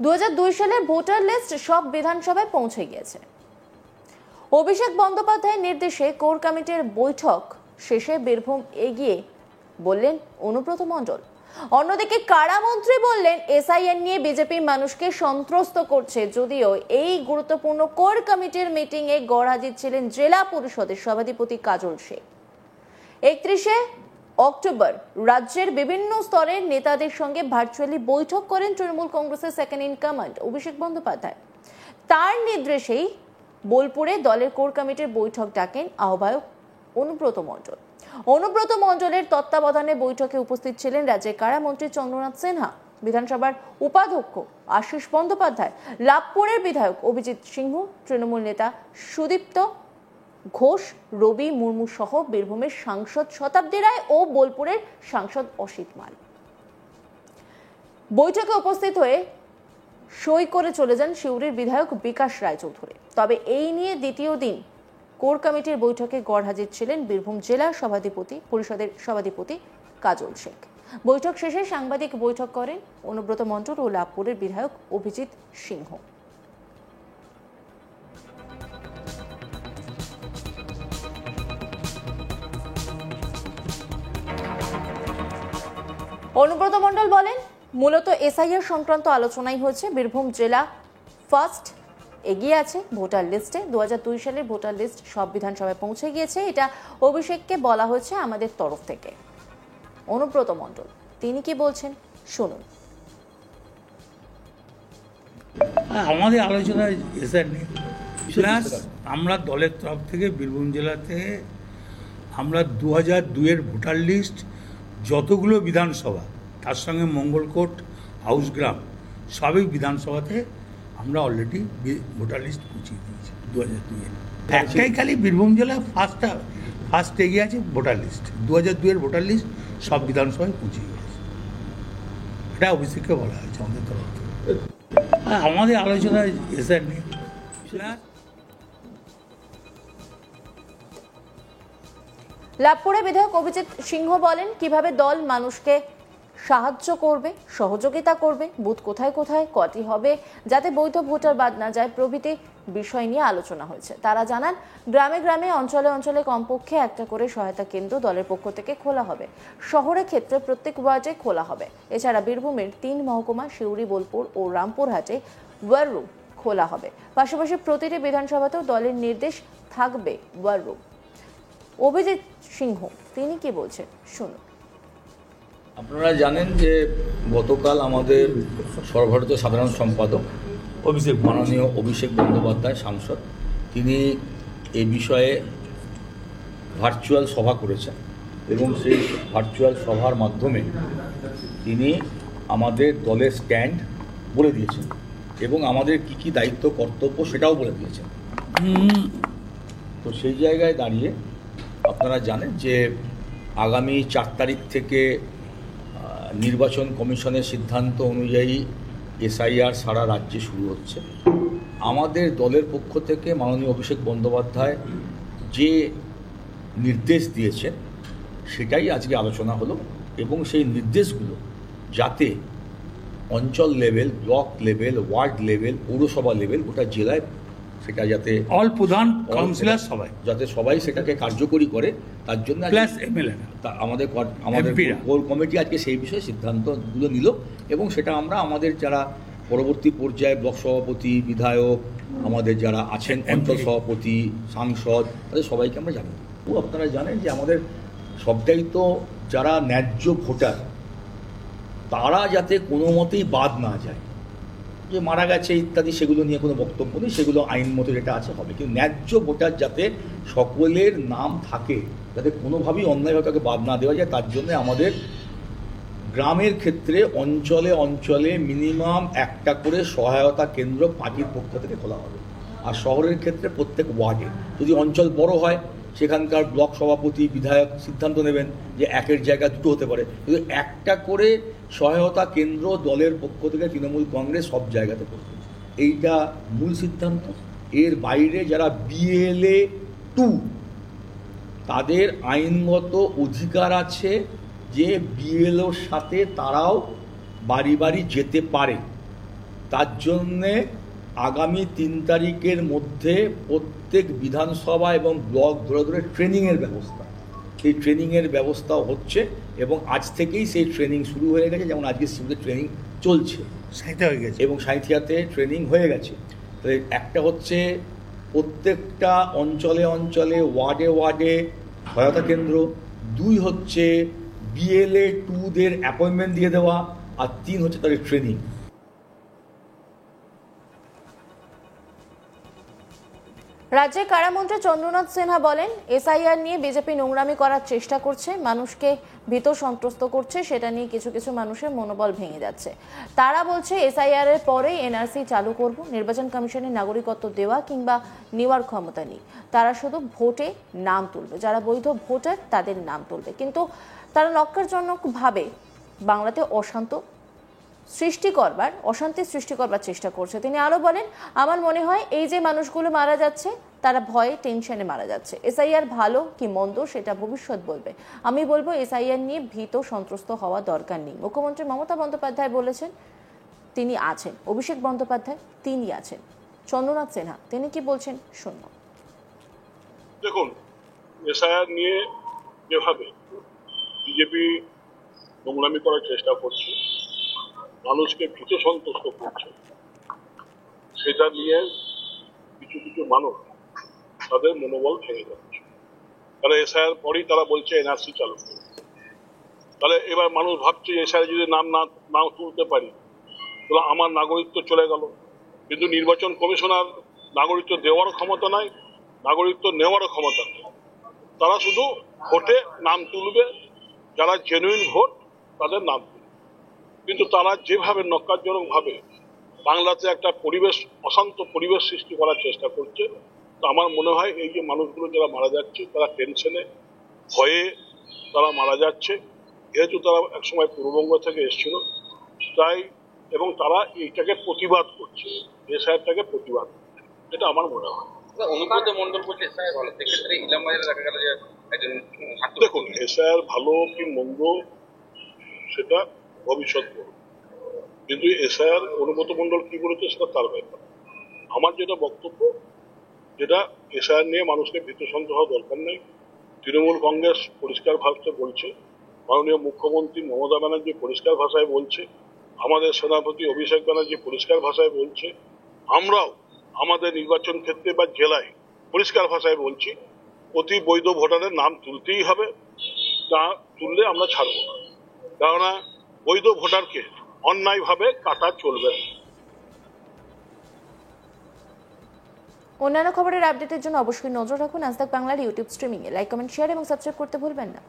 2002 সালের voter list সব বিধানসভায় পৌঁছে গিয়েছে। অভিষেক বন্দ্যোপাধ্যায়ের নির্দেশে কোর কমিটির বৈঠক শেষে বীরভূম এগিয়ে বললেন অনুব্রত মণ্ডল। অন্যদিকে কারামন্ত্রী বললেন এসআইআর নিয়ে বিজেপি মানুষকে সন্ত্রস্ত করছে। যদিও এই গুরুত্বপূর্ণ কোর কমিটির মিটিং এ গড়হাজির ছিলেন জেলা পরিষদের সভাধিপতি কাজল শেখ। 31শে অক্টোবর রাজ্যের বিভিন্ন স্তরের নেতাদের সঙ্গে ভার্চুয়ালি বৈঠক করেন তৃণমূল কংগ্রেসের second in command Abhishek Bandyopadhyay. তার নির্দেশেই বোলপুরে দলের কোর কমিটির বৈঠক ডাকেন আহ্বায়ক অনুব্রত মণ্ডল। অনুব্রত মণ্ডলের তত্ত্বাবধানে বৈঠকে উপস্থিত ছিলেন রাজ্যের কারামন্ত্রী চন্দ্রনাথ সিনহা, বিধানসভার উপাধ্যক্ষ আশিস বন্দ্যোপাধ্যায়, লাভপুরের বিধায়ক অভিজিৎ সিংহ, তৃণমূল নেতা সুদীপ্ত ঘোষ, রবি মুর্মু সহ বীরভূমের সাংসদ শতাব্দী রায় ও বোলপুরের সাংসদ অসিত মাল। বৈঠকে উপস্থিত হয়ে সই করে চলে যান সিউড়ির বিধায়ক বিকাশ রায়চৌধুরী। তবে এই নিয়ে দ্বিতীয় দিন কোর কমিটির বৈঠকে গড়হাজির ছিলেন বীরভূম জেলা পরিষদের সভাধিপতি কাজল শেখ। বৈঠক শেষে সাংবাদিক বৈঠক করেন অনুব্রত মণ্ডল ও লাভপুরের বিধায়ক অভিজিৎ সিংহ। অনুব্রত মণ্ডল বলেন, মূলত এসআইআর সংক্রান্ত আলোচনাই হয়েছে। বীরভূম জেলা ফার্স্ট এগিয়ে আছে ভোটার লিস্টে। 2002 সালের ভোটার লিস্ট সব বিধানসভায় পৌঁছে গিয়েছে, এটা অভিষেককে বলা হয়েছে আমাদের তরফ থেকে। অনুব্রত মণ্ডল তিনি কি বলছেন শুনুন। আমাদের আলোচনায় এসআর নেই, প্লাস আমরা দলের তরফ থেকে বীরভূম জেলাতে আমরা 2002-এর ভোটার লিস্ট যতগুলো বিধানসভা, তার সঙ্গে মঙ্গলকোট, হাউসগ্রাম সবই বিধানসভাতে আমরা অলরেডি ভোটার লিস্ট পৌঁছে দিয়েছি 2002-এ। একটাই খালি বীরভূম জেলা ফার্স্ট এগিয়ে আছে ভোটার লিস্ট। 2002-এর ভোটার লিস্ট সব বিধানসভায় পৌঁছে গিয়েছে, এটা অভিষেককে বলা হয়েছে আমাদের তরফ থেকে। আমাদের আলোচনায় এসআর নেই। লাভপুরে বিধায়ক অভিজিৎ সিংহ বলেন, কিভাবে দল মানুষকে সাহায্য করবে, সহযোগিতা করবে, বুথ কোথায় কোথায় কটি হবে, যাতে বৈধ ভোটার বাদ না যায় প্রভৃতি বিষয় নিয়ে আলোচনা হয়েছে। তারা জানান, গ্রামে গ্রামে অঞ্চলে অঞ্চলে কমপক্ষে একটা করে সহায়তা কেন্দ্র দলের পক্ষ থেকে খোলা হবে। শহরের ক্ষেত্রে প্রত্যেক ওয়ার্ডে খোলা হবে। এছাড়া বীরভূমের 3 মহকুমা সিউড়ি, বোলপুর ও রামপুরহাটে ওয়ার রুম খোলা হবে। পাশাপাশি প্রতিটি বিধানসভাতেও দলের নির্দেশ থাকবে ওয়ার রুম। অভিজিৎ সিংহ তিনি কি বলছেন শুনুন। আপনারা জানেন যে গতকাল আমাদের সর্বভারতীয় সাধারণ সম্পাদক মাননীয় অভিষেক বন্দ্যোপাধ্যায় সাংসদ, তিনি এই বিষয়ে ভার্চুয়াল সভা করেছেন এবং সেই ভার্চুয়াল সভার মাধ্যমে তিনি আমাদের দলের স্ট্যান্ড বলে দিয়েছেন এবং আমাদের কি কি দায়িত্ব কর্তব্য সেটাও বলে দিয়েছেন। তো সেই জায়গায় দাঁড়িয়ে আপনারা জানেন যে আগামী 4 তারিখ থেকে নির্বাচন কমিশনের সিদ্ধান্ত অনুযায়ী এসআইআর সারা রাজ্যে শুরু হচ্ছে। আমাদের দলের পক্ষ থেকে মাননীয় অভিষেক বন্দ্যোপাধ্যায় যে নির্দেশ দিয়েছেন সেটাই আজকে আলোচনা হলো এবং সেই নির্দেশগুলো যাতে অঞ্চল level, block level, word level, পৌরসভা লেভেল, গোটা জেলায় সেটা যাতে অল প্রধান কাউন্সিলর সবাই যাতে সবাই সেটাকে কার্যকরী করে, তার জন্য প্লাস এমএলএ আমাদের কোর কমিটি আজকে সেই বিষয়ে সিদ্ধান্তগুলো নিল এবং সেটা আমরা আমাদের যারা পরবর্তী পর্যায়ে ব্লক সভাপতি, বিধায়ক, আমাদের যারা আছেন অঞ্চল সভাপতি, সাংসদ, তাদের সবাইকে আমরা জানাবো। আপনারা জানেন যে আমাদের সবটাই তো যারা ন্যায্য ভোটার তারা যাতে কোনো মতেই বাদ না যায়, যে মারা গেছে ইত্যাদি সেগুলো নিয়ে কোনো বক্তব্য নেই, সেগুলো আইন মতো যেটা আছে হবে, কিন্তু ন্যায্য ভোটার যাতে সকলের নাম থাকে, যাতে কোনোভাবেই অন্যায়ভাবে তাকে বাদ না দেওয়া যায়, তার জন্য আমাদের গ্রামের ক্ষেত্রে অঞ্চলে অঞ্চলে মিনিমাম একটা করে সহায়তা কেন্দ্র পার্টির পক্ষ থেকে খোলা হবে। আর শহরের ক্ষেত্রে প্রত্যেক ওয়ার্ডে, যদি অঞ্চল বড় হয় সেখানকার ব্লক সভাপতি, বিধায়ক সিদ্ধান্ত নেবেন যে একের জায়গায় 2 হতে পারে, কিন্তু একটা করে সহায়তা কেন্দ্র দলের পক্ষ থেকে তৃণমূল কংগ্রেস সব জায়গাতে করবে, এইটা মূল সিদ্ধান্ত। এর বাইরে যারা BLA 2 তাদের আইনগত অধিকার আছে যে BLOর সাথে তারাও বাড়ি বাড়ি যেতে পারে, তার জন্যে আগামী 3 তারিখের মধ্যে প্রত্যেক বিধানসভা এবং ব্লক ধরে ধরে ট্রেনিংয়ের ব্যবস্থা, সেই ট্রেনিংয়ের ব্যবস্থাও হচ্ছে এবং আজ থেকেই সেই ট্রেনিং শুরু হয়ে গেছে। যেমন আজকে শিবিরে ট্রেনিং চলছে সাইতে হয়ে গেছে এবং সাঁইথিয়াতে ট্রেনিং হয়ে গেছে। তাহলে একটা হচ্ছে প্রত্যেকটা অঞ্চলে অঞ্চলে ওয়ার্ডে ওয়ার্ডে সহায়তা কেন্দ্র, 2 হচ্ছে BLA 2দের অ্যাপয়েন্টমেন্ট দিয়ে দেওয়া, আর 3 হচ্ছে তাদের ট্রেনিং। রাজ্যের কারামন্ত্রী চন্দ্রনাথ সিনহা বলেন, এসআইআর নিয়ে বিজেপি নোংরামি করার চেষ্টা করছে, মানুষকে ভীত সন্ত্রস্ত করছে, সেটা নিয়ে কিছু কিছু মানুষের মনোবল ভেঙে যাচ্ছে। তারা বলছে এসআইআর এর পরেই এনআরসি চালু করব, নির্বাচন কমিশনের নাগরিকত্ব দেওয়া কিংবা নেওয়ার ক্ষমতা নেই, তারা শুধু ভোটে নাম তুলবে, যারা বৈধ ভোটার তাদের নাম তুলবে। কিন্তু তারা লক্ষ্যজনকভাবে বাংলাতে অশান্তি সৃষ্টি করবার চেষ্টা করছে। তিনি আরো বলেন, আমার মনে হয় এই যে মানুষগুলো মারা যাচ্ছে তারা ভয়ে টেনশনে মারা যাচ্ছে। এসআইআর ভালো কি মন্দ সেটা ভবিষ্যৎ বলবে। আমি বলবো এসআইআর নিয়ে ভীত সন্ত্রস্ত হওয়া দরকার নেই। মুখ্যমন্ত্রী মমতা বন্দ্যোপাধ্যায় বলেছেন তিনি আছেন, অভিষেক বন্দ্যোপাধ্যায় তিনি আছেন, চন্দ্রনাথ সিনহা তিনি কি বলছেন শুনুন। দেখুন, এসআইআর নিয়ে যেভাবে বিজেপি নোংরামি করার চেষ্টা করছে, মানুষকে ভীত সন্ত্রস্ত করছে, সেটা নিয়ে কিছু কিছু মানুষ তাদের মনোবল ভেঙে যাচ্ছে। তারা এসআইআর পরেই তারা বলছে এনআরসি চালু করবে। তাহলে এবার মানুষ ভাবছে এসআইআর যদি নাম তুলতে পারি তাহলে আমার নাগরিকত্ব চলে গেল। কিন্তু নির্বাচন কমিশনার নাগরিকত্ব দেওয়ার ক্ষমতা নাই, নাগরিকত্ব নেওয়ারও ক্ষমতা নেই। তারা শুধু ভোটে নাম তুলবে, যারা জেনুইন ভোট তাদের নাম তুলবে। কিন্তু তারা যেভাবে নক্কারজনকভাবে বাংলাতে একটা অশান্ত পরিবেশ সৃষ্টি করার চেষ্টা করছে, তো আমার মনে হয় এই যে মানুষগুলো যারা মারা যাচ্ছে তারা টেনশনে ভয়ে তারা মারা যাচ্ছে। যেহেতু তারা একসময় পূর্ববঙ্গ থেকে এসেছিল তাই, এবং তারা এইটাকে প্রতিবাদ করছে, এসআইআরটাকে প্রতিবাদ করছে, এটা আমার মনে হয়। অনুব্রত মন্ডল বলছে এসআইআর ভালো, সেক্ষেত্রে ইলাম বাজারে দেখা গেল যে একজন দেখুন, এসআইআর ভালো কি মন্দ সেটা ভবিষ্যৎ বলবে, কিন্তু এসআইআর অনুব্রত মন্ডল কি বলেছে সেটা তার ব্যাপার। আমার যেটা বক্তব্য, যেটা এসআইআর নিয়ে মানুষকে ভীত সন্ত্রস্ত হওয়া দরকার নেই। তৃণমূল কংগ্রেস পরিষ্কার ভাষায় বলছে, মাননীয় মুখ্যমন্ত্রী মমতা ব্যানার্জি পরিষ্কার ভাষায় বলছে, আমাদের সেনাপতি অভিষেক ব্যানার্জি পরিষ্কার ভাষায় বলছে, আমরাও আমাদের নির্বাচন ক্ষেত্রে বা জেলায় পরিষ্কার ভাষায় বলছি, প্রতি বৈধ ভোটারের নাম তুলতেই হবে, তা তুললে আমরা ছাড়বো না। কেননা বৈধ ভোটারকে অন্যায়ভাবে কাটা চলবে না। অন্যান্য খবরের আপডেটের জন্য অবশ্যই নজর রাখুন আজ তাক বাংলার ইউটিউব স্ট্রিমিংয়ে। লাইক, কমেন্ট, শেয়ার এবং সাবস্ক্রাইব করতে ভুলবেন না।